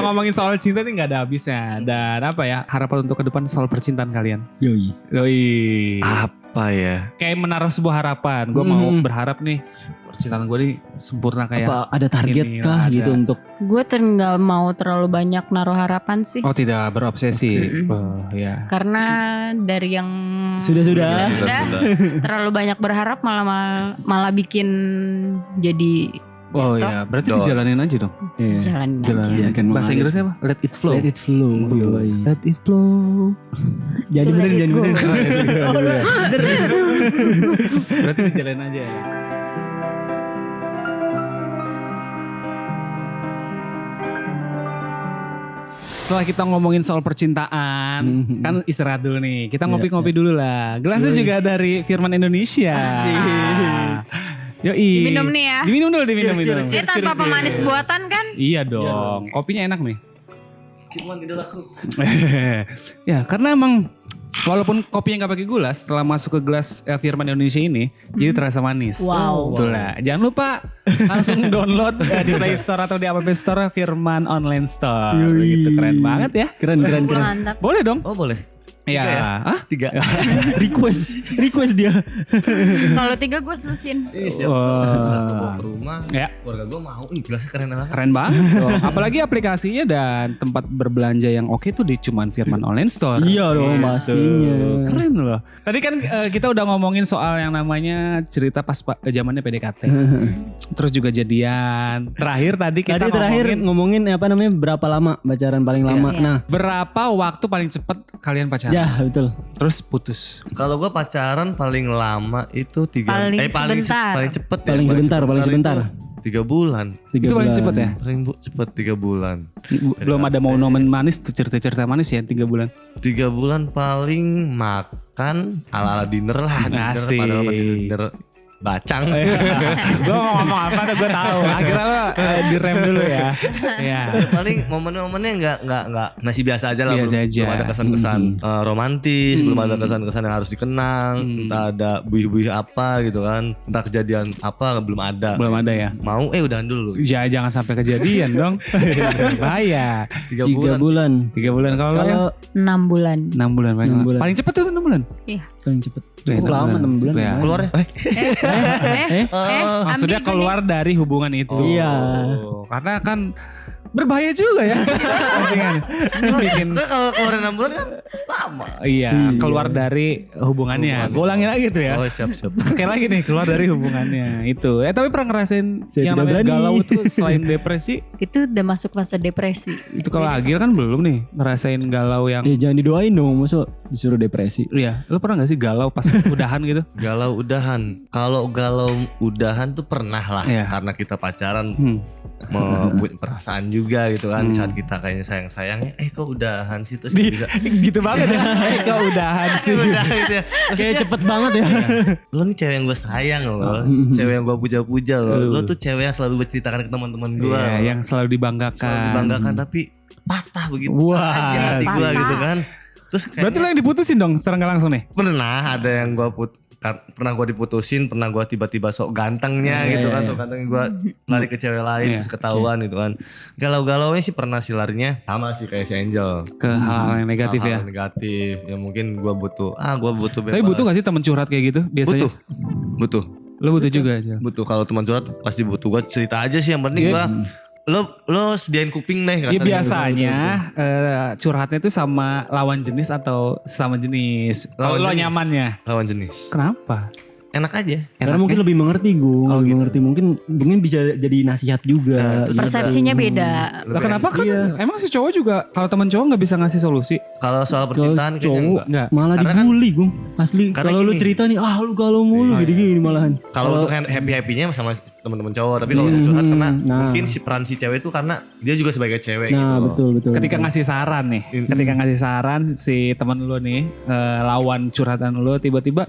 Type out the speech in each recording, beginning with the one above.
ngomongin soal cinta nih gak ada habisnya. Dan apa ya, harapan untuk ke depan soal percintaan kalian? Yoi. Apa ya? Kayak menaruh sebuah harapan. Gue mau berharap nih percintaan gue nih sempurna kayak Apa ada target ini, kah ada. gitu untuk Gue nggak mau terlalu banyak naruh harapan sih. Oh tidak berobsesi. Ya. Karena dari yang Sudah. terlalu banyak berharap malah bikin jadi Oh jatuh. ya, berarti dijalanin aja dong. Jalanin aja. Iya, kan Bahasa mengalir. Inggrisnya apa? Let it flow. Let it flow. Yoi. Let it flow. Jadi Itu bener, let it jadi go. bener. Berarti dijalanin aja ya. Setelah kita ngomongin soal percintaan, kan istirahat dulu nih. Kita ngopi-ngopi dulu lah. Gelasnya juga dari Firman Indonesia. Yoi. Diminum nih ya. Diminum dulu, diminum. Dia tanpa pemanis buatan kan? Iya dong. Kopinya enak nih. Cuman tidak laku. Ya, karena emang walaupun kopinya nggak pakai gula, setelah masuk ke gelas Firman Indonesia ini, jadi terasa manis. Wow. Betul lah. Jangan lupa langsung download di Play Store atau di App Store Firman Online Store. Gitu keren banget ya. Keren. Mantap. Boleh dong. Oh boleh. Ya. Hah? 3. request dia. Kalau 3 gue selusin. Siap. Wah. Satu bawa ke rumah. Ya. Keluarga gue mau. Gelasnya keren banget. Keren banget dong. Apalagi aplikasinya dan tempat berbelanja yang oke tuh di cuman Firman Online Store. Iya dong, Gitu. pastinya. Keren loh. Tadi kan kita udah ngomongin soal yang namanya cerita pas zamannya PDKT. Terus juga jadian. Terakhir tadi kita ngomongin apa namanya berapa lama pacaran paling lama. Iya. Nah, berapa waktu paling cepat kalian pacaran? ya betul. Terus putus. Kalau gue pacaran paling lama itu 3 Paling sebentar. paling cepet ya. Paling sebentar. 3 bulan. 3 Itu paling bulan. cepet ya? Paling cepet 3 bulan. Belum ada momen manis tuh cerita-cerita manis ya 3 bulan. 3 bulan paling makan ala-ala dinner lah. Asik. Dinner padahal dinner bacang. Gue mau ngomong apa tuh gue tahu. Akhirnya lo direm dulu ya. Iya. Paling momen-momennya nggak masih biasa aja lah. Biasa aja. Belum ada kesan-kesan romantis, belum ada kesan-kesan yang harus dikenang, entah ada buih-buih apa gitu kan, entah kejadian apa belum ada. Belum ada ya. Mau udahan dulu. Ya jangan sampai kejadian dong. Bahaya. 3 3 bulan. bulan. 3 bulan kalau lo ya? Kalau 6 bulan. 6 bulan paling, 6 bulan. paling cepet tuh 6 bulan. Iya. paling cepet. Iya, Cukup lama 6 bulan. Ya. Keluarnya? Maksudnya ambil keluar dari hubungan itu. Iya. Karena kan berbahaya juga ya. Pancingan. Bikin Nah, kalau keluar 6 bulan kan lama. iya, keluar dari hubungannya. Gue ulangin lagi tuh ya. Oh siap. Sekali lagi nih keluar dari hubungannya itu. Tapi pernah ngerasain Saya yang tidak namanya berani. galau itu selain depresi? Itu udah masuk fase depresi. Itu kalau Agil kan belum nih ngerasain galau yang. Ya jangan didoain dong, masa disuruh depresi. Iya, lu pernah gak sih galau pas udahan gitu? Galau udahan. Kalau galau udahan tuh pernah lah. Iya. Karena kita pacaran Hmm. membuat perasaan juga gitu kan. Di saat kita kayaknya sayang-sayangnya kok udahan sih terus bisa. Gitu banget ya. Kok udahan sih. Udah gitu ya. Kayak cepet banget ya. Lo nih cewek yang gue sayang loh. Cewek yang gue puja-puja loh. Lo tuh cewek yang selalu berceritakan ke teman-teman gue. Iya, yang selalu dibanggakan. selalu dibanggakan tapi patah begitu Wah, saja hati gue patah. gitu kan. Terus Berarti lo yang diputusin dong secara gak langsung nih? pernah ada yang pernah gue diputusin, pernah gue tiba-tiba sok gantengnya gitu kan, sok ganteng gue lari ke cewek lain terus ketahuan gitu kan. Galau-galaunya sih pernah sih larinya sama sih kayak si Angel. Ke hal-hal yang negatif ya. Hal-hal negatif ya mungkin gue butuh Tapi butuh gak sih temen curhat kayak gitu biasanya? butuh Lo butuh juga aja. butuh kalau teman curhat pasti butuh. Gue cerita aja sih yang penting Iya. gue lo sediain kuping deh. Ya kasarnya. biasanya curhatnya itu sama lawan jenis atau sama jenis. Kalau Lawan lo jenis. nyamannya. Lawan jenis Kenapa? enak aja. Karena mungkin lebih mengerti Gung, Oh, lebih gitu. mengerti. Mungkin bisa jadi nasihat juga. Nah, terus Persepsinya beda. Lah kenapa kan? Emang si cowok juga kalau temen cowok nggak bisa ngasih solusi? Kalau soal Kalau percintaan kayaknya cowok enggak. malah Karena kan- dibully Gung. Asli Karena kalau lu gini. cerita nih, lu galau mulu gini-gini malahan. Kalau untuk happy-happynya sama teman-teman cowok, tapi kalau untuk curhat karena mungkin si peran si cewek itu karena dia juga sebagai cewek gitu Nah, loh. betul. Ketika ngasih saran nih, ketika ngasih saran si teman lu nih, lawan curhatan lu tiba-tiba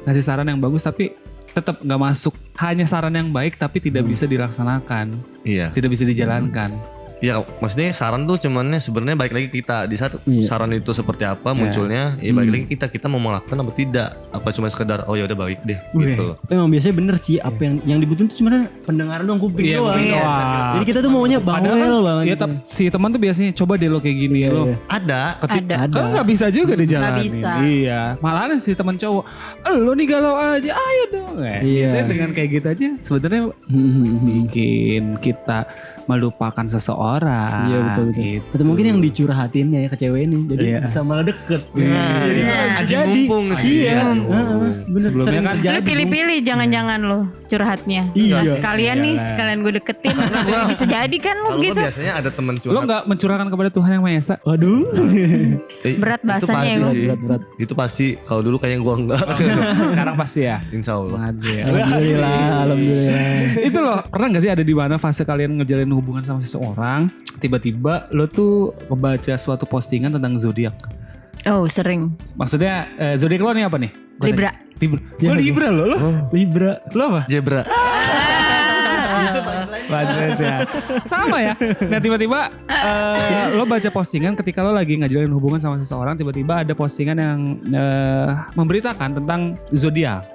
ngasih saran yang bagus tapi tetap nggak masuk. Hanya saran yang baik tapi tidak bisa dilaksanakan, Iya. tidak bisa dijalankan. Ya maksudnya saran tuh cumannya sebenarnya balik lagi kita di saat saran itu seperti apa munculnya, ya balik lagi kita mau melakukan apa tidak, apa cuma sekedar oh ya udah baik deh gitu loh. Tapi emang biasanya bener sih apa yang dibutuhin tuh sebenarnya pendengaran doang, kuping doang. Iya. Jadi kita tuh maunya bawel banget. Ya si teman tuh biasanya coba deh lo kayak gini lo. Ada. Ada. Kan nggak bisa juga dijalanin. Nggak bisa. Iya. Malahan si teman cowok, lo nih galau aja, ayo dong. Biasanya dengan kayak gitu aja sebenarnya bikin kita melupakan seseorang. Iya betul. Gitu. Atau mungkin yang dicurhatinnya ya ke cewek ini, jadi bisa malah deket. Anjing mumpung sih. Iya. Bener. Sebelumnya Sering kan terjadi. Lu pilih-pilih jangan-jangan lo curhatnya. Iya. Sekalian nih, sekalian gue deketin. Bisa jadi kan lo Kalau gue gitu. biasanya ada temen Lo curhat. nggak mencurahkan kepada Tuhan yang Maha Esa? Waduh. Berat bahasanya itu ya, pasti sih. berat. Itu pasti. Kalau dulu kayaknya gue enggak. Sekarang pasti ya. Insya Allah. Alhamdulillah. Itu loh, pernah gak sih ada di mana fase kalian ngejalin hubungan sama seseorang, tiba-tiba lo tuh membaca suatu postingan tentang zodiak. Oh sering. Maksudnya zodiak lo nih apa nih? Libra. Lo Libra lo? Libra. Lo apa? Zebra. Pantes ya. Sama ya. Nah tiba-tiba lo baca postingan ketika lo lagi ngajalin hubungan sama seseorang, tiba-tiba ada postingan yang memberitakan tentang zodiak.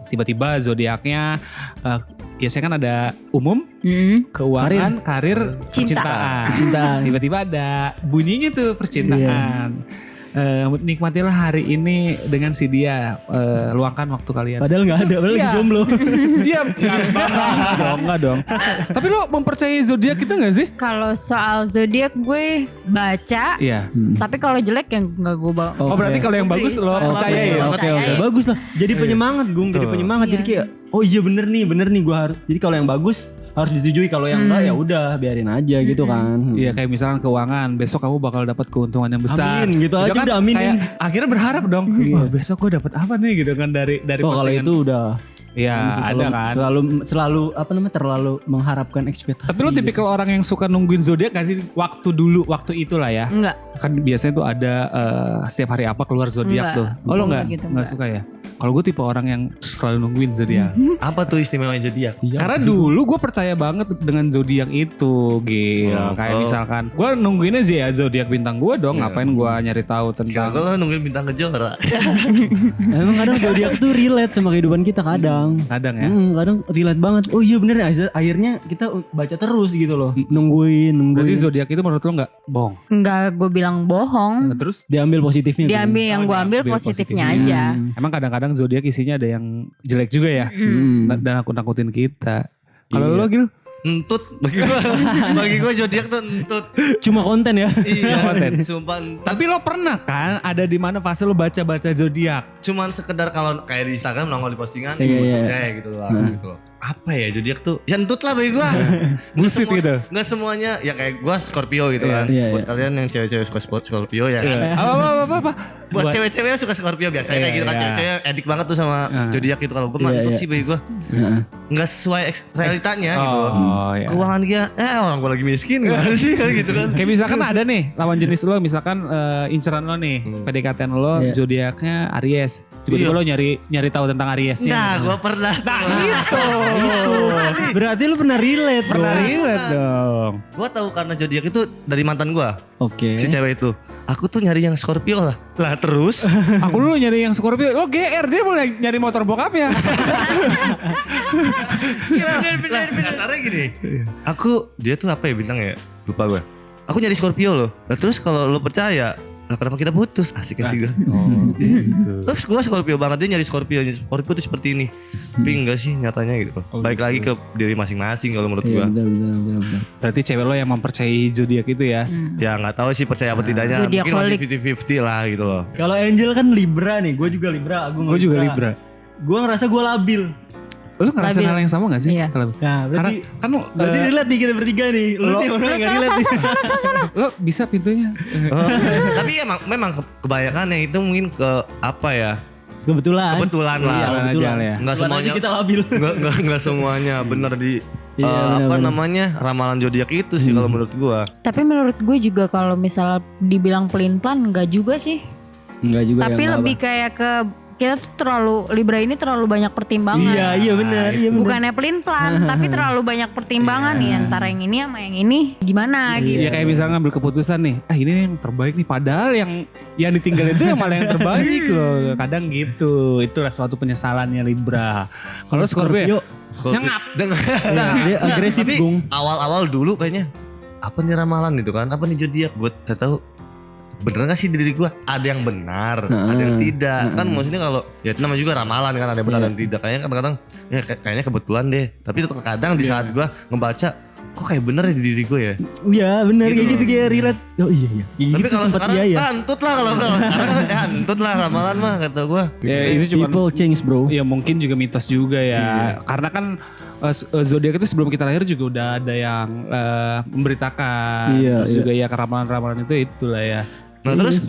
Tiba-tiba zodiaknya biasanya kan ada umum, keuangan, karir, Cinta. percintaan. Tiba-tiba ada bunyinya tuh percintaan. Nikmatilah hari ini dengan si dia, luangkan waktu kalian. Padahal nggak ada, padahal lagi Iya. jomblo. Iya, enggak dong. Tapi lo mempercayai zodiak itu enggak sih? Kalau soal zodiak gue baca, Iya. tapi kalau jelek yang nggak gue bawa. Oh, berarti kalau yang bagus lo percaya ya? Oke, bagus lah. Jadi penyemangat, Gung. Jadi penyemangat. Jadi kayak, oh iya bener nih gue harus. Jadi kalau yang bagus harus disetujui, kalau yang enggak ya udah biarin aja gitu kan. Iya, kayak misalkan keuangan, besok kamu bakal dapat keuntungan yang besar. Amin, gitu aja udah aminin. Kayak akhirnya berharap dong. Wah, besok gue dapat apa nih gitu kan dari Oh kalau postingan. itu udah. Iya, ada kan. Selalu apa namanya, terlalu mengharapkan ekspektasi. Tapi lo tipikal orang yang suka nungguin zodiak gak sih waktu itulah ya? Enggak. Kan biasanya tuh ada setiap hari apa keluar zodiak Enggak. tuh. Oh lo Enggak enggak? gitu, Enggak enggak. suka ya? Kalau gue tipe orang yang selalu nungguin zodiak. Apa tuh istimewanya zodiak? Karena dulu gue percaya banget dengan zodiak itu, Gil. Kayak misalkan gue nungguinnya sih ya zodiak bintang gue dong. Ngapain gue nyari tahu tentang? Kalau nungguin bintang kejora. Emang kadang zodiak tuh relate sama kehidupan kita kadang. Kadang ya. Kadang relate banget. Oh iya bener, akhirnya kita baca terus gitu loh. Nungguin. Berarti zodiak itu menurut lo nggak bohong? Enggak gue bilang bohong. Nah, terus Diambil positifnya. Diambil yang gue ambil diambil positifnya positifnya. aja. emang kadang-kadang zodiak isinya ada yang jelek juga ya. Dan nakut-nakutin kita. Kalau lo Gil? Entut bagi gua zodiak tuh entut. Cuma konten ya. Iya, Konten. sumpah entut. Tapi lo pernah kan ada di mana fase lo baca-baca zodiak? Cuman sekedar kalau kayak di Instagram nongol di postingan Iya, maksudnya ya gitu lah gitu loh. Apa ya zodiak tuh? Ya entut lah bagi gua. Bullshit gitu. Enggak semuanya ya kayak gua Scorpio gitu kan. Iya, Buat kalian yang cewek-cewek suka Scorpio ya kan. Apa? Buat cewek-cewek yang suka Scorpio biasanya kayak gitu kan, Iya. cewek-cewek edik banget tuh sama zodiak gitu. Kalau gua mah Iya, entut iya. sih bagi gua. Enggak sesuai realitanya gitu loh. Oh ya. Keuangan dia orang gua lagi miskin gimana sih kan gitu kan. Kayak misalkan ada nih lawan jenis lo, misalkan inceran lo nih, PDKT lo Iya. zodiaknya Aries. Tiba-tiba lo nyari tahu tentang Ariesnya. Nah, gua pernah. Gitu. Berarti lu pernah relate. Pernah dong. relate dong. Gua tahu karena zodiak itu dari mantan gua. Oke. Si cewek itu. Aku tuh nyari yang Scorpio lah. Lah terus Aku dulu nyari yang Scorpio, lo GR, dia mulai nyari motor bokapnya. Lah, dasarnya gini. Dia tuh apa ya bintang ya? Lupa gue. Aku nyari Scorpio loh. Nah, terus kalau lo percaya, lah kenapa kita putus? Asik gue. Oh, gitu. Terus gue Scorpio banget, dia nyari Scorpio. Scorpio tuh seperti ini. Tapi enggak sih nyatanya gitu. Baik lagi ke diri masing-masing kalau menurut Iya, gue. benar. Berarti cewek lo yang mempercayai zodiak itu ya. Ya nggak tahu sih percaya apa tidaknya. Mungkin masih Zodiac 50-50 lah gitu loh. Kalau Angel kan Libra nih, gue juga Libra, Gue juga Libra. Gue ngerasa gue labil. Lo ngerasain Labil. hal yang sama gak sih? Iya. Kalau- Nah, Karena berarti kan lo, berarti relate nih kita bertiga nih. Lu nih orang yang relate nih. lo bisa pintunya. Tapi emang memang kebanyakan yang itu mungkin ke apa ya? Kebetulan. Kebetulan lah. Kebetulan aja Kebetulan. lah ya. Nggak Kebetulan semuanya aja kita labil. Nggak semuanya benar di Iya, apa benar-benar. namanya ramalan zodiak itu sih kalau menurut gua. Tapi menurut gue juga kalau misalnya dibilang pelin-pelan enggak juga sih. Enggak juga. Tapi yang lebih kayak ke kita tuh Libra ini terlalu banyak pertimbangan. Iya benar. Iya benar. Bukannya pelin-pelan, tapi terlalu banyak pertimbangan nih antara yang ini sama yang ini gimana gitu. Iya kayak misalnya ngambil keputusan nih, ini yang terbaik nih, padahal yang ditinggal itu yang malah yang terbaik loh. Kadang gitu. Itulah suatu penyesalannya Libra. Kalau Scorpio nyengat. Dia agresif, Tapi Bung. awal-awal dulu kayaknya apa nih ramalan gitu kan? Apa nih zodiak? Gue tahu bener gak sih diri gue? Ada yang benar, ada yang tidak. Kan maksudnya kalau ya itu namanya juga ramalan kan, ada yang benar dan tidak. Kayaknya kadang-kadang ya kayaknya kebetulan deh. Tapi terkadang di saat gue ngebaca, kok kayak bener ya di diri gue ya. Iya benar Gitu kayak loh. gitu kayak relate. Oh iya. Kayak Tapi gitu kalau sempat sekarang iya. antut lah kalau sekarang antut lah ramalan mah kata gue. Ya itu cuma People change, bro. ya mungkin juga mitos juga ya. Karena kan zodiak itu sebelum kita lahir juga udah ada yang memberitakan. Iya, Terus juga ya ramalan-ramalan itu itulah ya. Nah terus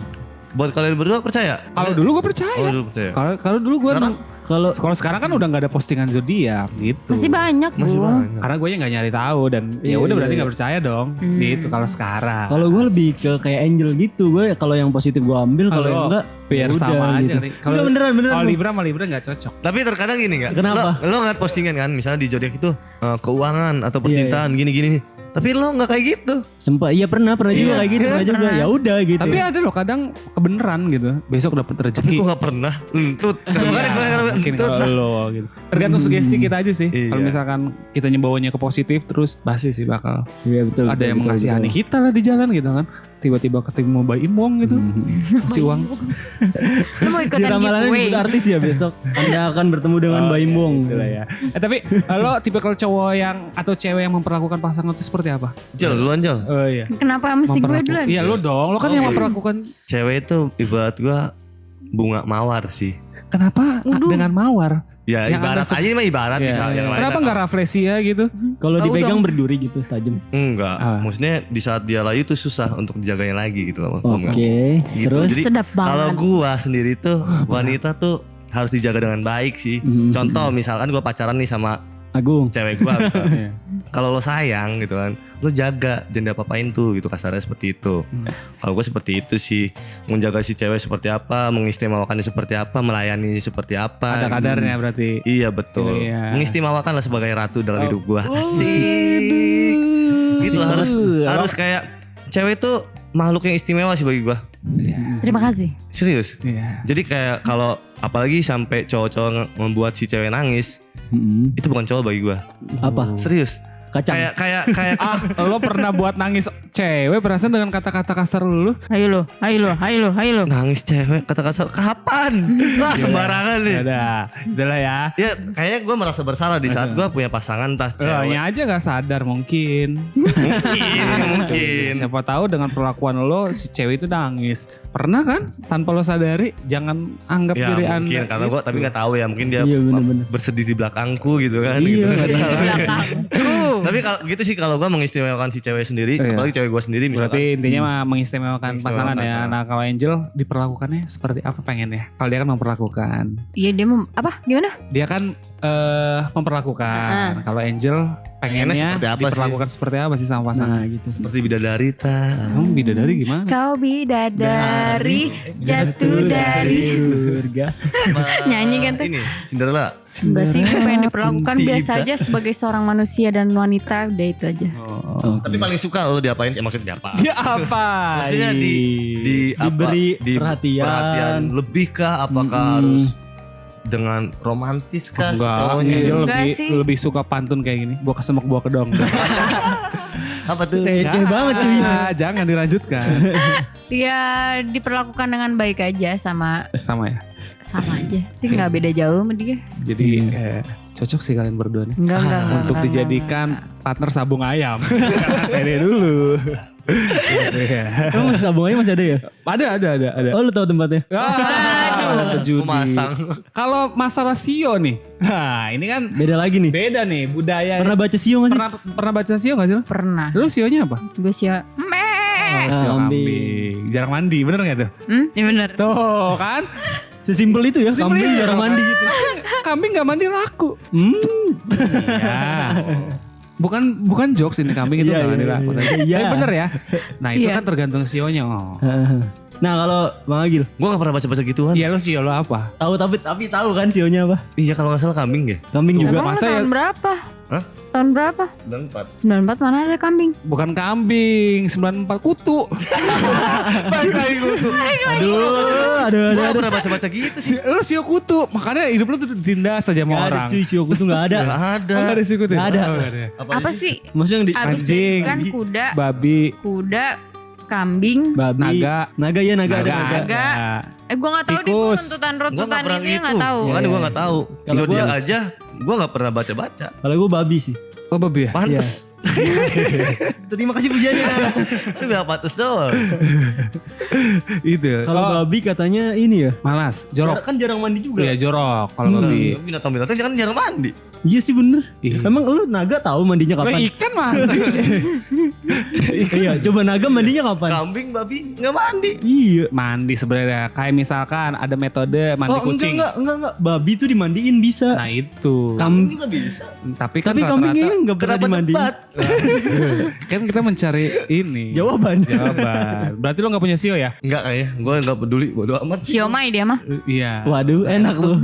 buat kalian berdua percaya? Kalau dulu gue percaya. Oh dulu percaya. Kalau dulu gue Sekarang? kalau sekarang kan udah nggak ada postingan zodiak gitu. Masih banyak, Masih Bu. banyak. Karena gue nggak nyari tahu dan ya udah berarti nggak percaya dong. Gitu kalau sekarang. Kalau gue lebih ke kayak angel gitu. Gue kalau yang positif gue ambil, kalau yang enggak biar ya sama udah aja gitu. nih. Enggak beneran. Kalau Bung. Libra sama Libra nggak cocok. Tapi terkadang gini gak? Kenapa? Lo ngeliat postingan kan, misalnya di zodiak itu keuangan atau percintaan gini-gini nih. Tapi lo nggak kayak gitu. Sempat pernah juga kayak gitu, pernah juga. Ya udah gitu. Tapi ada loh kadang kebeneran gitu. Besok dapat rezeki. Gue nggak pernah. Entut. Mungkin kalau lo gitu. Tergantung sugesti kita aja sih. Iya. Kalau misalkan kita nyembawanya ke positif terus pasti sih bakal Iya betul. ada yang mengasihani kita lah di jalan gitu kan. Tiba-tiba ketemu Mbak Imong gitu. Kasih uang. Lu mau Di ikutan ramalannya giveaway? disebut artis ya besok. Anda akan bertemu dengan Baimbong. Itulah ya. Tapi lo tipe kalau cowok yang atau cewek yang memperlakukan pasangan itu seperti apa? Jal duluan Jal. Oh iya. Kenapa mesti gue duluan? Iya lo dong. Lo kan yang memperlakukan. Cewek itu ibarat gue bunga mawar sih. Kenapa dengan mawar? Ya Yang ibarat Anda aja mah ibarat Iya. bisa yang lain. Kenapa nggak rafflesia gitu? Kalau Tahu dipegang dong. berduri gitu tajam. Enggak. Ah. Maksudnya di saat dia layu tuh susah untuk dijaganya lagi gitu loh. Paham nggak? Oke. Gitu. Terus Jadi Sedap banget. kalau gua sendiri tuh wanita tuh harus dijaga dengan baik sih. Contoh misalkan gua pacaran nih sama Agung. cewek gua gitu. Kalau lo sayang gitu kan, lo jaga jangan diapa-apain tuh gitu, kasarnya seperti itu. Kalau gua seperti itu sih, menjaga si cewek seperti apa, mengistimewakannya seperti apa, melayani seperti apa. Ada kadarnya berarti. Iya betul. Iya. Mengistimewakan lah sebagai ratu dalam hidup gua. Asik. Gitu harus kayak cewek tuh makhluk yang istimewa sih bagi gua. Terima kasih. Serius. Iya. Jadi kayak kalau apalagi sampai cowok-cowok membuat si cewek nangis, itu bukan cowok bagi gua. Apa? Serius. Kacang. Kayak Lo pernah buat nangis cewek perasaan dengan kata-kata kasar lu? Ayo lo. nangis cewek kata-kata kapan? Wah sembarangan nih. Udah ya. Ya kayaknya gue merasa bersalah di saat gue punya pasangan entah Lo cewek. nya aja gak sadar mungkin. Mungkin. Siapa tahu dengan perlakuan lo si cewek itu nangis. Pernah kan? Tanpa lo sadari, jangan anggap Ya diri mungkin anda. karena gue tapi nggak tahu ya mungkin dia Iya, bener-bener. bersedih di belakangku gitu kan. Iya, gitu. Belakangku. Tapi kalau gitu sih kalau gue mengistimewakan si cewek sendiri, Iya. apalagi cewek gue sendiri misalkan. Berarti intinya mah mengistimewakan pasangan ya. Mengistimewakan. Nah kalau Angel diperlakukannya seperti apa pengennya? Kalau dia kan memperlakukan. Iya dia mau apa? Gimana? Dia kan memperlakukan. Kalau Angel pengennya seperti apa sih? diperlakukan seperti apa sih sama pasangan? Nah gitu. Seperti bidadari ta. Emang bidadari gimana? Kau bidadari jatuh dari Surga. Nyanyi kan tuh? Ini Cinderella. Enggak sih, gue pengen diperlakukan Tidak. biasa aja sebagai seorang manusia dan wanita, udah itu aja. Oh. Tapi paling suka lo diapain? Ya maksudnya diapa? Dia apa? Maksudnya di apa? Diberi perhatian. lebih kah? Apakah harus dengan romantis kah? si Enggak, cowoknya? Angel Enggak lebih, sih. lebih suka pantun kayak gini. Buah kesemek, buah kedong. Apa tuh? Receh banget cuy. Jangan dilanjutkan. Dia diperlakukan dengan baik aja sama Sama ya. aja sih, nggak beda jauh sama dia. Jadi cocok sih kalian berdua nih. Enggak. Untuk enggak, dijadikan partner sabung ayam. Pede dulu. Iya. Emang masih sabungannya masih ada ya? Ada. Oh lu tahu tempatnya? Judi. Memasang. Kalau masalah sio nih. Nah, ini kan Beda lagi nih. beda nih budaya. Pernah baca Sio gak sih? Pernah baca sio gak sih lo? Pernah. Lu sionya apa? Gue sih Oh, sio kambing. kambing. Jarang mandi, bener gak tuh? Iya bener. Tuh kan. Sesimpel itu ya, Sesimpel kambing itu. jarang mandi gitu. Kambing gak mandi laku. Iya. Bukan jokes ini, kambing itu Iya, gak mandi iya, laku. iya. Tapi Iya. bener ya. Nah itu Iya. kan tergantung sionya. Oh. Nah kalau Bang Agil Gue gak pernah baca-baca gituan. Iya lo sio lo apa? tahu tapi tahu kan sionya apa? Iya kalau gak salah kambing ya. Kambing juga. Emang Masa tahun ya? berapa? Hah? Tahun berapa? Dan 4. 94 mana ada kambing? Bukan kambing, 94 kutu. Baik lagi gue tuh. Aduh. Gue gak pernah baca-baca gitu sih. Lo sio kutu, makanya hidup lo tuh ditindas aja sama Gak ada orang. cuy, sio kutu gak ada. Gak ada. Oh, gak ada sio kutu. Nggak ada. Oh, nggak ada. Apa sih? Maksudnya yang di Abis Anjing. kan kuda, Babi, kambing, babi. naga. Naga ya naga ada naga. Naga. Gue gak tahu nih Tikus. Gue runtutan-runtutan gak pernah ini gitu. gak tahu. Makanya gue gak tahu. Kalau Zodiak gua- aja gue gak pernah baca-baca. Kalau gue babi sih. Oh babi ya? Pantes. Terima kasih pujiannya. Tapi gak pantes doang. Itu. Kalau Oh, babi katanya ini ya. malas, jorok. Kan jarang mandi juga. Iya jorok kalau babi. Binatang-binatang jangan jarang mandi. Iya sih bener. Iya. Emang lu naga tahu mandinya Lo kapan? ikan mah. Iya, coba naga mandinya kapan? Kambing, babi gak mandi. Iya. Mandi sebenarnya. Kayak misalkan ada metode mandi kucing. enggak. Babi tuh dimandiin bisa. Nah itu. Kambing juga bisa. Tapi kan Tapi kambingnya rata-rata enggak pernah Kenapa dimandiin. debat? kan kita mencari ini. Jawaban. Jawaban. Berarti lo gak punya sio ya? Enggak kayaknya. Gue gak peduli. Bodo amat. Siomay dia mah. Iya. Waduh, enak tuh.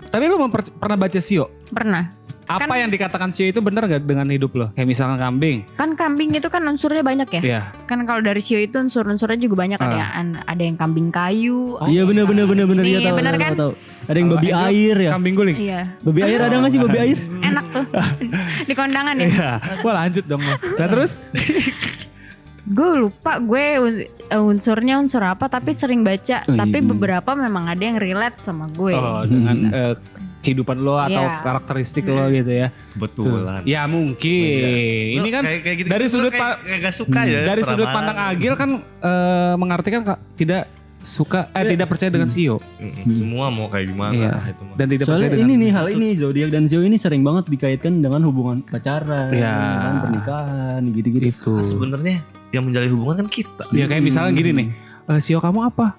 Tapi lo pernah baca sio? Pernah. Apa Kan- yang dikatakan sio itu benar gak dengan hidup lo? Kayak misalkan kambing. Kan kambing itu kan unsurnya banyak ya. Iya. Kan kalau dari sio itu unsur-unsurnya juga banyak. Ada yang kambing kayu. Iya bener Nih, iya tahu. bener kan? tahu. Ada yang babi Kalau air ya. Kambing guling. Iya. Babi air ada nggak sih babi air? Enak tuh. Di kondangan ya. Iya. Wah lanjut dong lo. Nah terus? Gue lupa unsurnya unsur apa tapi sering baca. Oh, Tapi iya. beberapa memang ada yang relate sama gue. Oh, dengan kehidupan lo atau Iya. karakteristik lo gitu ya. Betulan. Ya mungkin. Ini kan kayak gitu, dari sudut kayak gak suka ya. dari sudut peramalan. pandang Agil kan mengartikan tidak suka tidak percaya dengan sio Semua mau kayak gimana Iya. itu mah. dan tidak percaya Soalnya dengan ini nih hal ini zodiak dan sio ini sering banget dikaitkan dengan hubungan pacaran, Iya. kan, pernikahan, gitu-gitu. itu. Kan sebenarnya yang menjalin hubungan kan kita. Ya kayak misalnya gini nih, sio kamu apa?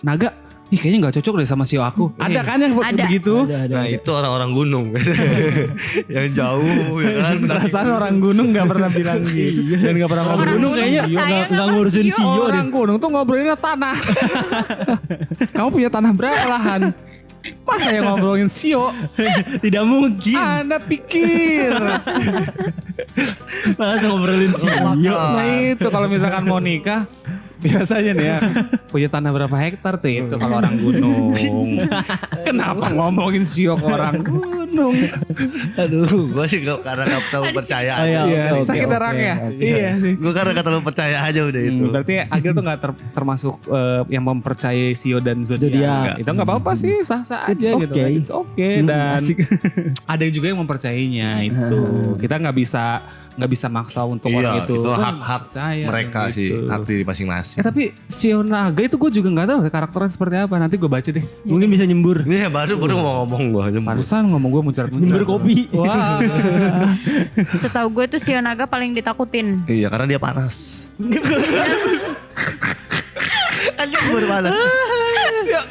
Naga. Ih kayaknya nggak cocok deh sama sio aku. Ada kan yang Ada. begitu? Ada. Nah itu orang-orang gunung yang jauh ya kan. Perasaan orang gunung nggak pernah bilang gitu dan nggak pernah Orang ngomong gunung kayaknya percaya nggak sama ngurusin sio. sio deh. orang gunung tuh ngobrolinnya tanah. Kamu punya tanah berapa lahan? Masa yang ngobrolin sio? Tidak mungkin. Anda pikir? Masa ngobrolin sio. Nah itu kalau misalkan mau nikah biasanya nih ya punya tanah berapa hektar tuh itu kalau orang gunung. Kenapa ngomongin sio ke orang gunung? Aduh, gue sih karena gak terlalu percaya. Oh, iya. Iya, oke, sakit oke, orang ya. oke. Iya sih. Gue karena gak terlalu percaya aja udah itu. Berarti Agil tuh gak termasuk yang mempercayai sio dan zodiak. Zodiak. Itu gak apa-apa sih, sah-sah It's aja gitu. okay. Kan. It's okay dan asik. ada juga yang mempercayainya itu. Kita nggak bisa maksa untuk orang Iya, itu. itu Wah, hak-hak percaya mereka gitu. sih, hak diri masing-masing. Tapi sio naga itu gue juga nggak tahu karakternya seperti apa. Nanti gue baca deh. Mungkin bisa nyembur. Ini baru mau ngomong gue aja. Pantesan ngomong gue muncrat-muncrat. Nyembur kopi. Wah. Setahu gue tuh sio naga paling ditakutin. Iya karena dia panas. Anjing baru panas.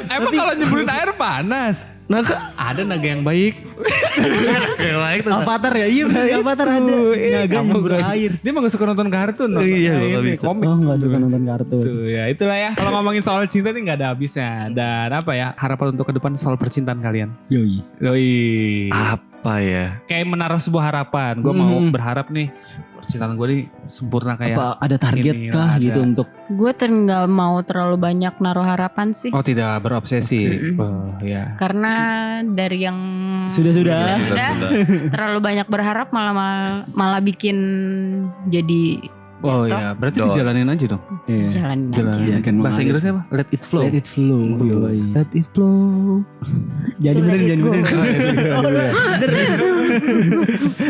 Emang kalau nyeburin air panas? Naga Ada naga yang baik. yang lain tuh. Avatar ya? Iya, Avatar ada. Naga nyembur air. Dia mah gak suka nonton kartun. Nonton Iya, ini, gak bisa. komik. Oh, nggak suka nonton kartun. Tuh, ya itulah ya. Kalau ngomongin soal cinta nih nggak ada habisnya. Dan apa ya harapan untuk ke depan soal percintaan kalian? Yoi. Yoi. Apa ya? Kayak menaruh sebuah harapan. Gue mau berharap nih percintaan gue nih sempurna kayak. Apa ada target ini, kah ada. gitu untuk Gue nggak mau terlalu banyak naruh harapan sih. Oh tidak berobsesi. Mm-mm. Oh, ya. Karena dari yang sudah. Sudah. terlalu banyak berharap malah bikin jadi Oh Gitu. ya, berarti Dong. dijalanin aja dong. jalan Jalanin. Kan Bahasa mengalir. Inggrisnya apa? Let it flow. Let it flow. Yoi. Let it flow. Jadi To benerin, let it jadi go. benerin.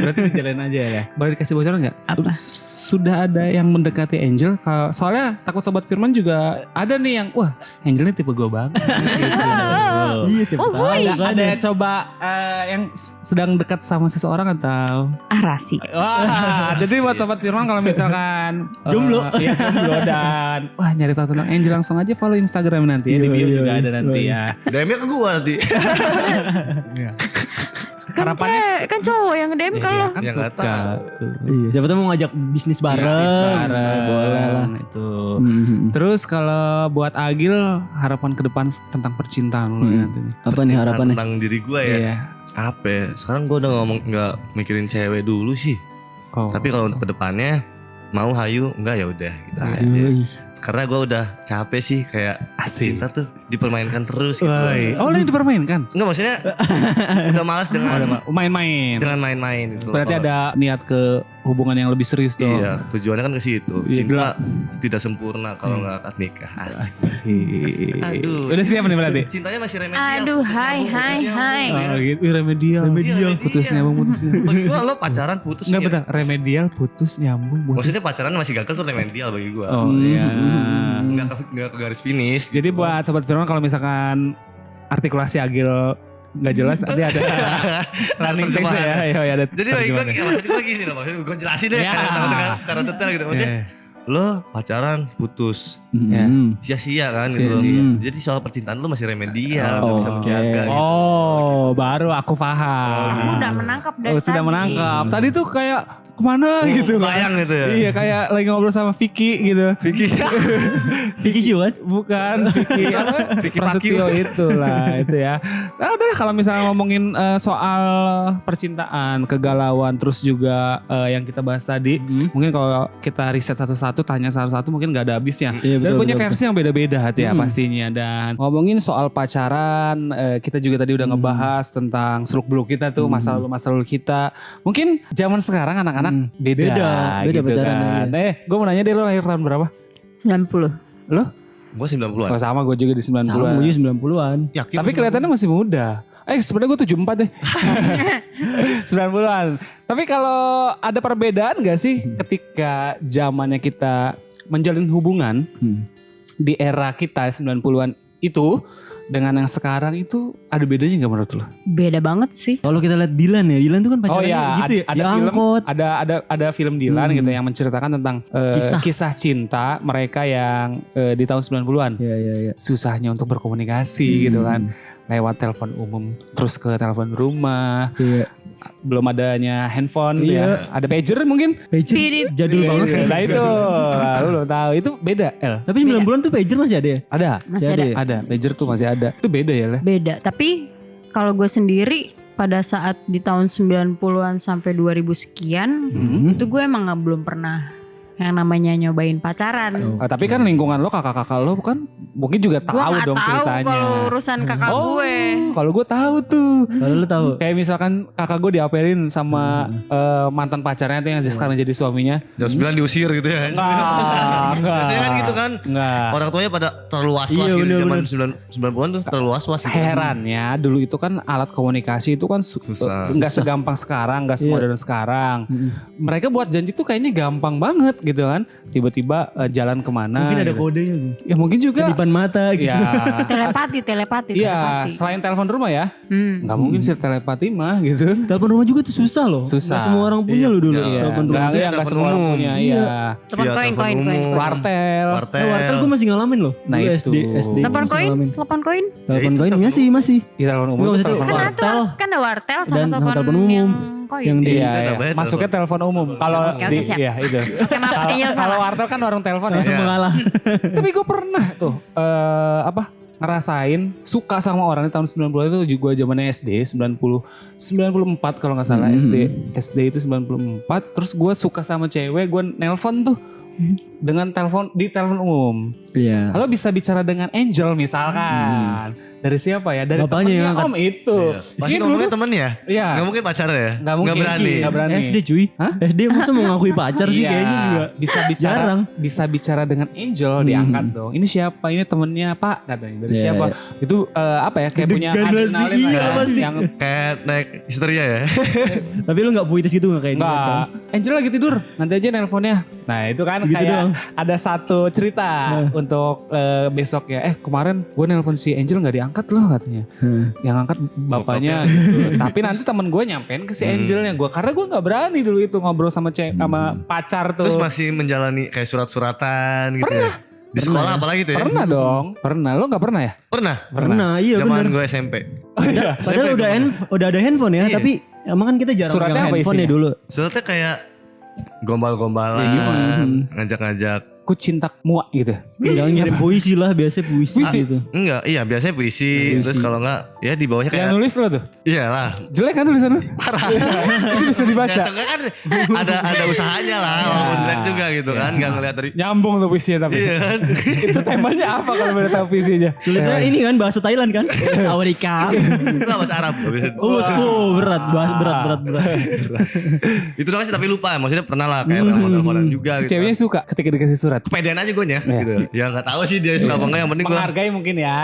Berarti dijalanin aja ya. Boleh dikasih bocoran nggak? Apa? Sudah ada yang mendekati Angel. Soalnya takut sobat Firman juga ada nih yang wah Angelnya tipe gue banget. Gitu. Iya, siapa Oh, tahu boy. kan. Ada yang coba yang sedang dekat sama seseorang atau Arasi. wah jadi buat sobat Firman kalau misalkan Jomblo. iya jomblo dan wah nyari tahu tentang Angel langsung aja follow Instagram nanti ya di bio Iya, juga iya. ada nanti ya. DM-nya ke gue nanti. harapannya kan cowok yang DM kalau kan Ya, nggak suka tahu. tuh. Iya, siapa tahu mau ngajak bisnis bareng. Boleh lah. Itu. Hmm. Terus kalau buat Agil harapan ke depan tentang percintaan lo nanti. Apa nih harapannya? Tentang diri gue ya. Iya. Apa ya? Sekarang gue udah nggak mikirin cewek dulu sih. Oh. Tapi kalau untuk kedepannya mau hayu enggak ya udah gitu aja. Yoi. Karena gue udah capek sih kayak Asik. cinta tuh dipermainkan terus gitu. Woi. Oh, lo yang dipermainkan? Enggak maksudnya udah malas dengan Main-main. main-main gitu. Berarti ada niat ke hubungan yang lebih serius dong. Iya, tujuannya kan ke situ. Iya, Cinta tidak sempurna kalau nggak akad nikah. Asik. Asik. Aduh. Udah siap nih berarti? Cintanya masih remedial. Aduh, putus hai, nyambung, hai, putus hai. nyambung. Oh gitu. Ih, remedial. Remedial. Putus nyambung putus nyambung. Bagi gua lo pacaran putus. Enggak ya. betul. Remedial putus nyambung. putus. Maksudnya pacaran masih gagal tuh remedial bagi gua. Oh iya. Nggak ke garis finish. Jadi buat sobat Firman kalau misalkan artikulasi Agil nggak jelas nanti ada running text ya. Ya ada. Jadi bagi gua maksud gua gini loh, maksudnya gua jelasin deh Ya. secara detail gitu. Maksudnya lo pacaran putus Ya. sia-sia kan gitu. Sia-sia. Jadi soal percintaan lo masih remedial, nggak Oh, bisa menjaga gitu. Oh, baru aku paham. Kamu udah menangkap dari Oh, sudah tadi. menangkap. Tadi tuh kayak kemana gitu kan? Bayang gitu ya. Iya, kayak lagi ngobrol sama Vicky gitu. Vicky. Vicky Siwan. Bukan Vicky apa? Vicky Prasetyo itulah itu ya. Nah, udah kalau misalnya ngomongin soal percintaan, kegalauan, terus juga yang kita bahas tadi, mungkin kalau kita riset satu-satu, tanya satu-satu mungkin nggak ada habisnya. Iya, Dan betul, punya betul, versi yang beda-beda hati ya pastinya. Dan ngomongin soal pacaran, kita juga tadi udah ngebahas tentang seluk-beluk kita tuh, masa lalu kita. Mungkin zaman sekarang anak-anak beda Beda gitu pacarannya. kan. Gue mau nanya deh, lo lahir tahun berapa? 90. Lo? Gua 90-an. Oh, sama gue juga di 90-an. Sama juga 90-an. Yakin Tapi kelihatannya masih muda. Sebenarnya gue 74 deh. 90-an. Tapi kalau ada perbedaan gak sih ketika zamannya kita menjalin hubungan di era kita 90-an itu dengan yang sekarang itu ada bedanya gak menurut lo? Beda banget sih. Kalau kita lihat Dilan ya, Dilan tuh kan Oh pacarannya ya, gitu ya. ada Di film, angkot. ada film Dilan gitu yang menceritakan tentang kisah cinta mereka yang di tahun 90-an. Iya, iya, iya. Susahnya untuk berkomunikasi gitu kan, lewat telepon umum terus ke telepon rumah, Iya. belum adanya handphone Iya. ya, ada pager mungkin. Pager Pirip. jadul banget. Nah itu lu belum tahu itu beda El. Tapi 90-an tuh pager masih ada ya? Ada Masih Jadi, ada. ada pager tuh masih ada, itu beda ya Le? Beda. Tapi kalau gue sendiri pada saat di tahun 90-an sampai 2000 sekian, itu gue emang belum pernah yang namanya nyobain pacaran. Tapi kan lingkungan lo, kakak-kakak lo kan mungkin juga Gue tahu nggak dong tahu ceritanya. kalau urusan kakak gue. Kalau gue tahu tuh. Kalau lu tahu. Kayak misalkan kakak gue diapelin sama mantan pacarnya tuh yang sekarang jadi suaminya. Jam 9 diusir gitu ya. Enggak. Biasanya kan gitu kan. Enggak. Orang tuanya pada terlalu was-was Iya, gitu. bener-bener. Zaman 90-an tuh terlalu was-was gitu. Herannya dulu itu kan alat komunikasi itu kan Susah. nggak segampang sekarang, nggak semodern sekarang. Mereka buat janji tuh kayaknya gampang banget gitu kan. Tiba-tiba jalan kemana? Mungkin ada gitu. kodenya. Ya mungkin juga. Kedipan mata gitu. Ya. Telepati. Iya, selain telepon rumah ya. Nggak mungkin sih telepati mah gitu. Telepon rumah juga tuh susah loh. Susah. Nggak semua orang punya Iya. loh dulu. Iya, Telepon rumah. nggak Telepon semua orang umum. punya. Iya. Iya. Telepon Via koin. telepon umum. Wartel. Nah, wartel gue masih ngalamin loh. Nah, Dulu itu. SD Telepon masih koin. ngalamin. Telepon koin. Telepon itu koin telepon masih. Di telepon umum Nggak, itu maksudnya telepon tuh wartel. Kan ada wartel sama Dan sama telepon telepon umum. yang koin. Yang di Iya, Kan iya. namanya Masuknya telepon umum. Kalau Oke, siap. iya itu. Oke, maaf, Angel Kalau salah. wartel kan warung telepon ya. langsung mengalah. Tapi gue pernah tuh ngerasain suka sama orang di tahun 90 itu juga zamannya SD 94 kalau nggak salah. SD itu 94, terus gue suka sama cewek, gue nelpon tuh dengan telepon di telepon umum. Iya. Halo, bisa bicara dengan Angel misalkan. Dari siapa ya? Dari Bapaknya yang temennya angkat. Om itu. Iya. Pasti Ini ngomongnya dulu tuh- temen ya? Iya. Gak mungkin pacar ya? Nggak mungkin. berani. Nggak berani. SD cuy. Hah? SD masa mau ngakui pacar sih Iya, kayaknya juga. bisa bicara, Jarang. bisa bicara dengan Angel, diangkat dong. Ini siapa? Ini temennya Pak katanya. Dari Iya, siapa? iya. Itu apa ya? Kayak punya Deg-degan pasti, adrenalin lah iya, ya. pasti. Yang Kayak naik histeria ya? Tapi lu gak puitis gitu gak kayak dia kan? enggak. Angel lagi tidur. Nanti aja nelponnya. Nah, itu kan Gitu kayak doang. ada satu cerita untuk besok ya. Kemarin gue nelpon si Angel gak diangkat loh katanya. Yang angkat bapaknya gitu. Tapi nanti temen gue nyampein ke si Angelnya gue, karena gue nggak berani dulu itu ngobrol sama sama pacar tuh. Terus masih menjalani kayak surat-suratan gitu ya? Di sekolah apalagi tuh ya? Pernah dong, pernah. Lo nggak pernah ya? Pernah. Pernah, iya Zaman bener. gue SMP. Oh iya. Padahal udah ada handphone ya, Iya. tapi Emang kan kita jarang Suratnya pegang apa handphone ya isinya? dulu. Suratnya kayak gombal-gombalan, ngajak-ngajak. Ku cinta muak gitu. Jangan ngirim puisi lah, biasanya puisi gitu. Enggak, iya biasanya puisi. Terus kalau enggak ya di bawahnya Yang kayak nulis lo tuh. iyalah. Jelek kan tulisan lu? Parah. Itu bisa dibaca. Ya, seenggaknya kan ada usahanya lah, walaupun jelek juga gitu kan, enggak ngelihat dari Nyambung tuh puisinya tapi. Iya kan? Itu temanya apa kalau boleh tahu puisinya? Tulisannya ini kan bahasa Thailand kan. Awarika. Itu bahasa Arab. Berat. Itu doang sih tapi lupa. Maksudnya pernah lah kayak model-modelan juga Si gitu. ceweknya suka ketika dikasih surat. Kepedean aja gue nya gitu. Ya enggak tahu sih dia suka apa enggak, yang penting gue Menghargai mungkin ya.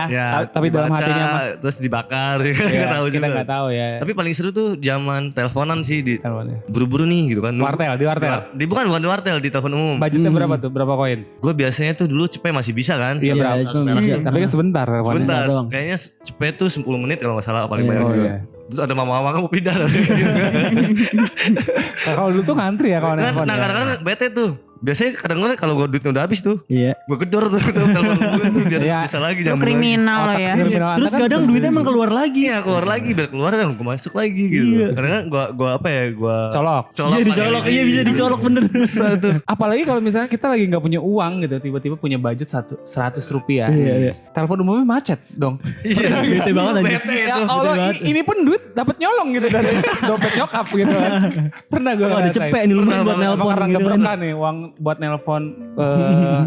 Tapi dalam dibaca, hatinya mah terus dibakar ya, ya, enggak tahu kita juga. nggak tahu ya. Tapi paling seru tuh zaman teleponan sih di Teleponnya. buru-buru nih gitu kan. Di wartel. Bukan di wartel, di telepon umum. Budgetnya berapa tuh? Berapa koin? Gue biasanya tuh dulu cepet masih bisa kan. Iya berapa? Tapi kan sebentar. teleponnya. Bentar, doang. kayaknya cepet tuh 10 menit kalau gak salah paling banyak Oh, juga. iya. Terus ada mama-mama mau pindah. Nah, kalau dulu tuh ngantri ya kawan Nah, handphone. kadang-kadang bete tuh. Biasanya kadang-kadang kalau gue duitnya udah habis tuh, Iya. gue gedor tuh telepon gue biar Iya. bisa lagi Lu nyambung lagi. kriminal lo ya. Terus kadang duitnya emang keluar lagi. Iya keluar lagi, biar keluar dan gue masuk lagi gitu. Karena gue apa ya, gue Colok. Iya dicolok, iya bisa dicolok bener. Apalagi kalau misalnya kita lagi nggak punya uang gitu, tiba-tiba punya budget 100 rupiah. Iya. Telepon umumnya macet dong. Iya, Bete banget aja. bete Ya itu. Allah, ini pun duit dapat nyolong gitu dari dompet nyokap gitu kan. Pernah gue Oh, ada cepet nih lumayan buat nelpon Karena gitu nggak kan. berkah nih uang buat nelpon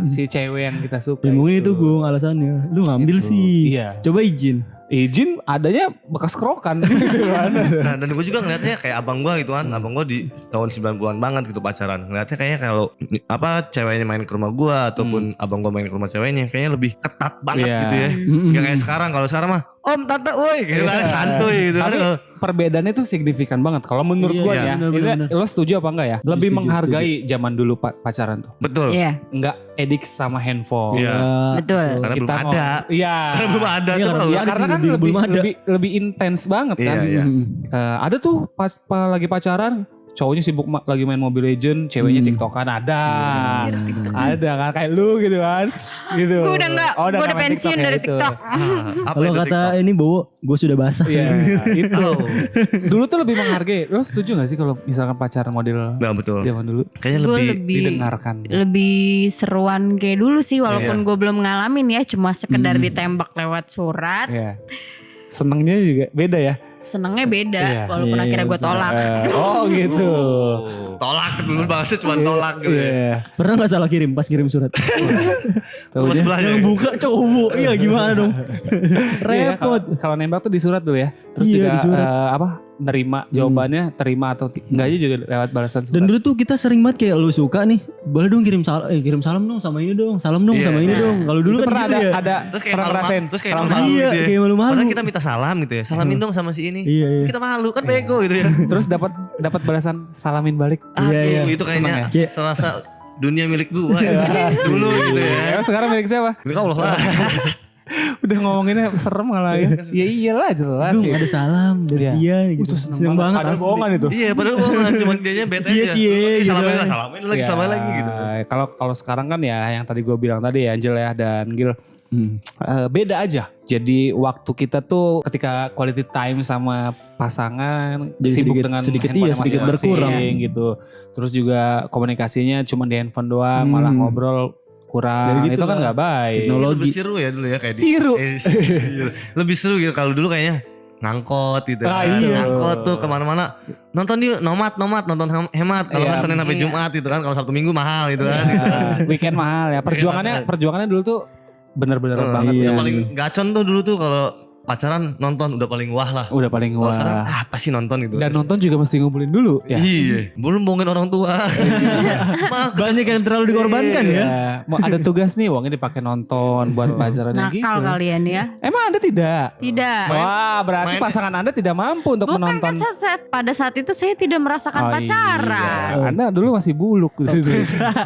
si cewek yang kita suka. Ya, mungkin itu gue alasannya. Lu ngambil Itu. sih. Iya. Coba izin. Izin adanya bekas kerokan gitu kan. Nah dan gue juga ngeliatnya kayak abang gue gitu kan. Abang gue di tahun 90-an banget gitu pacaran. Ngeliatnya kayaknya kalau apa ceweknya main ke rumah gue ataupun abang gue main ke rumah ceweknya kayaknya lebih ketat banget Iya. gitu ya. Gak kayak sekarang. Kalau sekarang mah om tante woi gitu kan santuy gitu kan. Tapi perbedaannya tuh signifikan banget. Kalau menurut Iya, gue iya, ya, bener-bener. lo setuju apa enggak ya? Lebih Setuju, menghargai zaman dulu pacaran tuh. Betul. Iya, Enggak edik sama handphone. Iya. betul. Karena belum Kita ada. Iya. Karena belum ada Iya, tuh. karena kalau- Ya, karena kan Belum ada. lebih intens banget kan. Iya, iya. Ada tuh pas lagi pacaran, cowoknya sibuk lagi main Mobile Legend, ceweknya TikTokan ada. Ada kan kayak lu gitu kan. Gitu. Gue udah enggak, Oh, gue udah nggak main pensiun ya dari itu. TikTok. Apa Kalau itu kata TikTok? ini Bowo, gue sudah basah. Iya, itu. Dulu tuh lebih menghargai. Lo setuju gak sih kalau misalkan pacaran model Nah betul. zaman dulu Kayaknya Gue lebih didengarkan? lebih seruan kayak dulu sih, walaupun Iya. gue belum ngalamin ya, cuma sekedar ditembak lewat surat. Iya. Senengnya juga beda ya. Senengnya beda, Iya. walaupun Iya, akhirnya gue betul. tolak. Oh gitu. tolak dulu bahasa cuma tolak gitu ya. Iya. Pernah gak salah kirim pas kirim surat? Rumah sebelahnya. Yang buka cowok. Iya gimana dong? Iya, Repot. kalau nembak tuh di surat dulu ya. Terus Iya, juga di surat. apa? Nerima jawabannya, terima atau enggaknya juga lewat balasan surat. Dan dulu tuh kita sering banget kayak lu suka nih, boleh dong kirim salam dong sama ini dong, salam dong Iya. sama ini dong. Kalau dulu Itu kan pernah gitu ya. ada Terus kayak pernah malu-malu, ngerasain. terus kayak Salam malu-malu Iya, gitu ya. kayak malu-malu. Padahal kita minta salam gitu ya. Salamin dong sama si ini. Iya, iya. Kita malu kan bego gitu ya. Terus dapat balasan salamin balik. Iya, iya. Aduh, itu kayaknya Seneng ya? serasa dunia milik gua ya. Dulu gitu ya. Emang sekarang milik siapa? Milik Allah lah. Udah ngomonginnya serem malah ya. Ya iyalah jelas Gung ya. ada salam dari Iya. dia gitu. Itu seneng banget. Padahal asli. bohongan itu. Iya padahal bohongan cuma dianya bete aja. Cie-cie gitu. Salamin lah, salamin lagi Ya, sama lagi gitu. Kalau sekarang kan ya yang tadi gue bilang tadi ya Angel ya dan Gil beda aja. Jadi waktu kita tuh ketika quality time sama pasangan Jadi sibuk sedikit- dengan sedikit handphone iya, sedikit masing-masing berkurang. gitu. Terus juga komunikasinya cuma di handphone doang, malah ngobrol kurang. Ya gitu itu kan lah. nggak baik. Teknologi. Lebih seru ya dulu ya kayak Siru. lebih seru gitu kalau dulu kayaknya ngangkot gitu Ah, kan. iya. Ngangkot tuh kemana-mana nonton yuk nomad nonton hemat kalau Iya. nggak Senin sampai Iya. Jumat gitu kan, kalau Sabtu Minggu mahal gitu kan. Weekend mahal ya. Perjuangannya dulu tuh bener-bener banget iya. ya. Yang paling gacon tuh dulu tuh kalau pacaran nonton udah paling wah lah. Udah paling Kalau sekarang wah. apa sih nonton gitu. Dan nonton juga mesti ngumpulin dulu ya. Iya, belum bohongin orang tua. Mak, Banyak yang terlalu dikorbankan ya. Iya. Mau ada tugas nih uangnya dipakai nonton buat pacaran Nakal gitu. kalian ya. Emang Anda tidak? Tidak. Wah, berarti main- pasangan Anda tidak mampu untuk Bukan menonton. kan pada saat itu saya tidak merasakan Oh, pacaran. iya. Anda dulu masih buluk di situ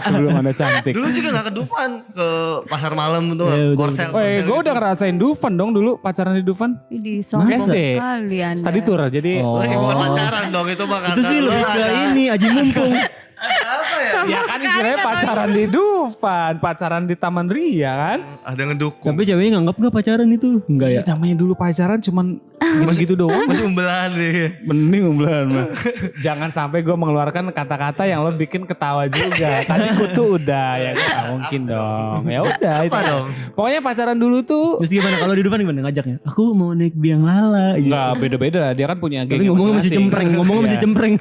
sebelum Anda cantik. dulu juga gak ke Dufan, ke pasar malam tuh, Iya, betul, korsel. Woi, gue udah ngerasain Dufan dong dulu pacaran di Dufan. Di sombong SD, sekali Anda. study tour. Jadi Oh. Bukan pacaran dong itu mah Itu sih lebih ke ini Aji Mumpung. Sama ya kan sekali istilahnya nggak pacaran di Dufan, pacaran di Taman Ria kan. ada ngedukung. Tapi ceweknya nganggap gak pacaran itu? Enggak ya? Namanya dulu pacaran cuman Gitu doang. Masih umbelahan deh. Mending umblan mah. Jangan sampai gue mengeluarkan kata-kata yang lo bikin ketawa juga. Tadi kutu udah ya gak mungkin dong. Ya udah itu. dong? Pokoknya pacaran dulu tuh Terus gimana kalau di depan gimana ngajaknya? Aku mau naik biang lala. Gitu. nggak beda-beda lah. Dia kan punya Tapi gengnya ngomongnya masih masing-masing. cempreng, ngomongnya masih Iya. cempreng.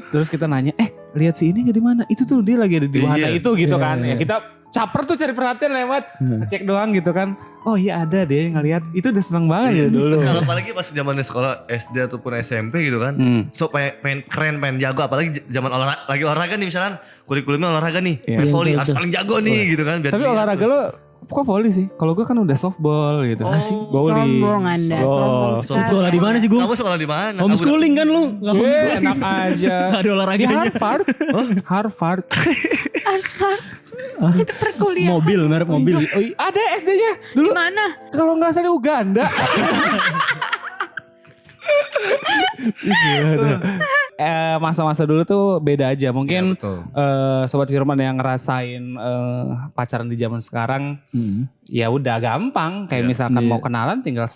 Terus kita nanya, lihat si ini gak di mana? Itu tuh dia lagi ada di wahana Iya. itu gitu Iya, kan. iya. Ya kita caper tuh cari perhatian lewat ngecek doang gitu kan. Oh iya ada deh ngeliat. Itu udah seneng banget ya dulu. Terus kalau apalagi pas zamannya sekolah SD ataupun SMP gitu kan. So pengen keren, pengen jago. Apalagi zaman lagi olahraga nih misalkan. Kurikulumnya olahraga nih. Iya. Main volley Iya, harus betul. paling jago nih gitu kan. Biar Tapi dilihat olahraga tuh. lo kok volley sih? Kalau gue kan udah softball gitu. Bowling. Sombong Anda, sombong sekali. Sekolah di mana sih gue? Kamu sekolah di mana? Homeschooling kan lu? Nggak homeschooling. Enak aja. Nggak ada Di olahraganya. Harvard. Harvard. Itu perkuliahan. Mobil, merek mobil. Oh, ada SD-nya dulu. Di mana? Kalau nggak salah di Uganda. Masa-masa dulu tuh beda aja. Mungkin Iya, betul. Sobat Firman yang ngerasain pacaran di zaman sekarang, ya udah gampang. Kayak misalkan mau kenalan, tinggal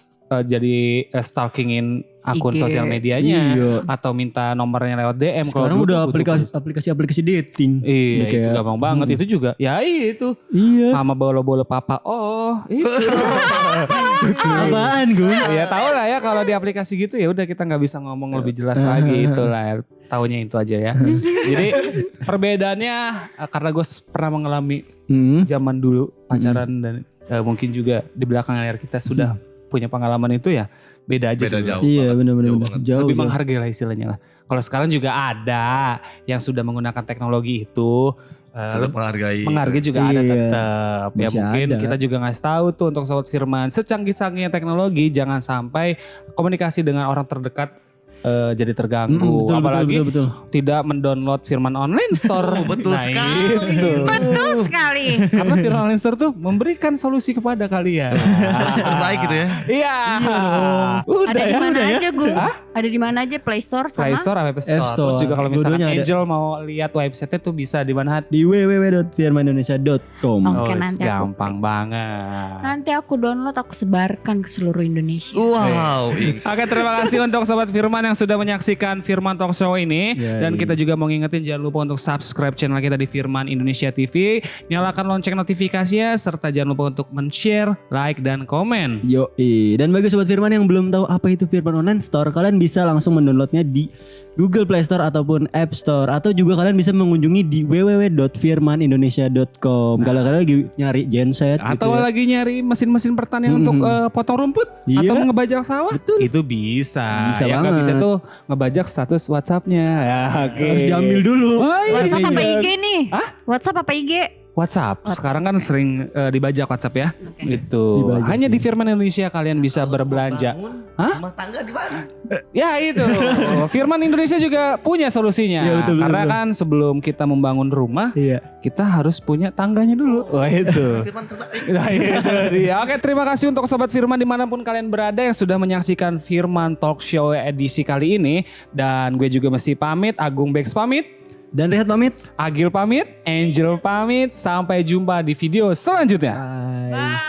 jadi stalkingin akun IG. sosial medianya, Iya. atau minta nomornya lewat DM. Kalau Sekarang dulu udah tuh butuh- aplikasi dating. Iya, Udah itu kayak- gampang banget. Itu juga, ya itu. Iya. Mama bolo-bolo papa. Oh, itu. Apaan gue? Ya tau lah ya kalau di aplikasi gitu ya udah kita nggak bisa ngomong lebih jelas lagi itulah taunya itu aja ya. Jadi perbedaannya karena gue pernah mengalami zaman dulu pacaran dan mungkin juga di belakang layar kita sudah punya pengalaman itu ya beda aja. Beda dulu. jauh. Iya banget, benar-benar jauh banget. jauh. Lebih jauh. menghargai lah istilahnya lah. Kalau sekarang juga ada yang sudah menggunakan teknologi itu. Tetap Menghargai juga ada Iya. tetap. Ya Masih mungkin ada. kita juga ngasih tahu tuh untuk Sobat Firman. Secanggih-canggihnya teknologi jangan sampai komunikasi dengan orang terdekat jadi terganggu. Betul, Apalagi betul. tidak mendownload Firman Online Store. Oh, betul sekali. itu. Betul sekali. Karena Firman Online Store tuh memberikan solusi kepada kalian. Terbaik gitu ya. Iya. Udah Ada di ya. mana udah ya. aja, Gung? Ada di mana aja? Play Store sama? Play Store, App Store. App Store. Terus juga kalau misalnya Dua-duanya ada. Angel mau lihat website-nya tuh bisa di mana? Di www.firmanindonesia.com. Oke, nanti aku gampang banget. Nanti aku download, aku sebarkan ke seluruh Indonesia. Wow. Oke, terima kasih untuk Sobat Firman yang sudah menyaksikan Firman Talk Show ini. Ya, Dan iya. kita juga mau ngingetin jangan lupa untuk subscribe channel kita di Firman Indonesia TV. Nyalakan lonceng notifikasinya serta jangan lupa untuk men-share, like, dan komen. Yoi. Dan bagi Sobat Firman yang belum tahu apa itu Firman Online Store, kalian bisa langsung mendownloadnya di Google Play Store ataupun App Store. Atau juga kalian bisa mengunjungi di www.firmanindonesia.com. Kalau kalian lagi nyari genset Atau gitu ya. lagi nyari mesin-mesin pertanian untuk potong rumput Iya. atau ngebajak sawah, itu bisa. Bisa Yang nggak banget. bisa tuh ngebajak status WhatsApp-nya. Ya, oke. Harus diambil dulu. Oh, iya. WhatsApp apa Iya. IG nih? Hah? WhatsApp apa IG? WhatsApp. Sekarang kan sering dibajak WhatsApp ya. Itu. Dibajak, Hanya ya. di Firman Indonesia kalian bisa berbelanja. Hah? Rumah tangga di mana? Ya itu. Firman Indonesia juga punya solusinya. Iya, betul, Karena betul. kan sebelum kita membangun rumah, Iya. kita harus punya tangganya dulu. Wah itu. Firman terbaik. Nah, itu dia. Oke, terima kasih untuk Sobat Firman dimanapun kalian berada yang sudah menyaksikan Firman Talk Show edisi kali ini. Dan gue juga mesti pamit, Agung Bex pamit, Dan Rehat pamit. Agil pamit, Angel pamit. Sampai jumpa di video selanjutnya. Bye. Bye.